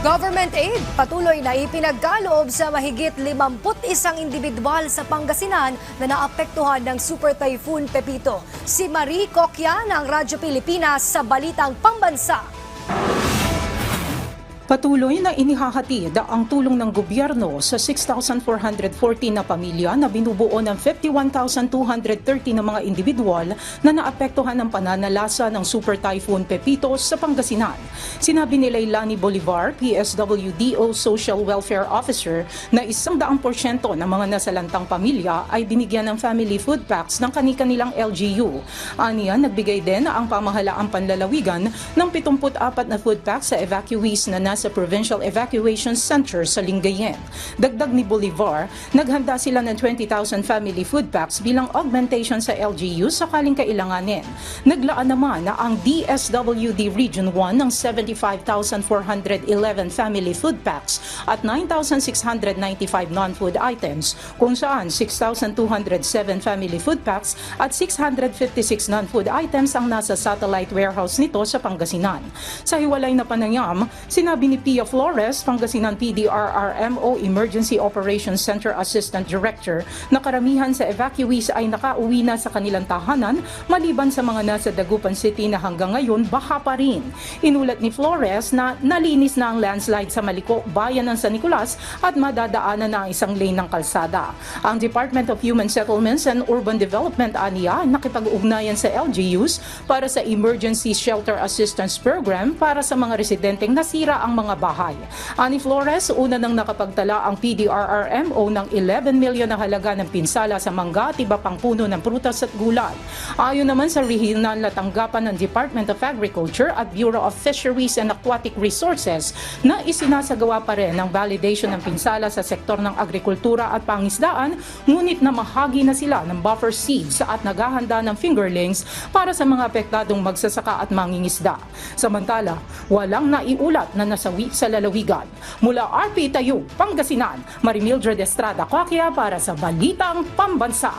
Government aid patuloy na ipinagkaloob sa mahigit 51 individual sa Pangasinan na naapektuhan ng Super Typhoon Pepito. Si Marie Coccia ng Radyo Pilipinas sa Balitang Pambansa. Patuloy na inihahatid ang tulong ng gobyerno sa 6,440 na pamilya na binubuo ng 51,230 na mga individual na naapektuhan ng pananalasa ng Super Typhoon Pepito sa Pangasinan. Sinabi ni Leilani Bolivar, PSWDO Social Welfare Officer, na 100% ng mga nasalantang pamilya ay binigyan ng family food packs ng kani-kanilang LGU. Aniya, nagbigay din ang pamahalaang panlalawigan ng 74 na food packs sa evacuees na sa Provincial Evacuation Center sa Lingayen. Dagdag ni Bolivar, naghanda sila ng 20,000 family food packs bilang augmentation sa LGU sakaling kailanganin. Naglaan naman na ang DSWD Region 1 ng 75,411 family food packs at 9,695 non-food items, kung saan 6,207 family food packs at 656 non-food items ang nasa satellite warehouse nito sa Pangasinan. Sa hiwalay na panayam, sinabi ni Pia Flores, Pangasinan PDRRMO Emergency Operations Center Assistant Director, na karamihan sa evacuees ay nakauwi na sa kanilang tahanan maliban sa mga nasa Dagupan City na hanggang ngayon baha pa rin. Inulat ni Flores na nalinis na ang landslide sa Maliko, bayan ng San Nicolas at madadaanan na ang isang lane ng kalsada. Ang Department of Human Settlements and Urban Development aniya nakipag-ugnayan sa LGUs para sa Emergency Shelter Assistance Program para sa mga residenteng nasira ang mga bahay. Ani Flores, una nang nakapagtala ang PDRRMO ng 11 milyon na halaga ng pinsala sa mangga at iba pang puno ng prutas at gulay. Ayon naman sa regional na tanggapan ng Department of Agriculture at Bureau of Fisheries and Aquatic Resources na isinasagawa pa rin ang validation ng pinsala sa sektor ng agrikultura at pangisdaan, ngunit namahagi na sila ng buffer seeds at naghahanda ng fingerlings para sa mga apektadong magsasaka at mangingisda. Samantala, walang naiulat na nasawi sa lalawigan. Mula RP Tayo, Pangasinan, Marimildred Estrada Coccia para sa Balitang Pambansa.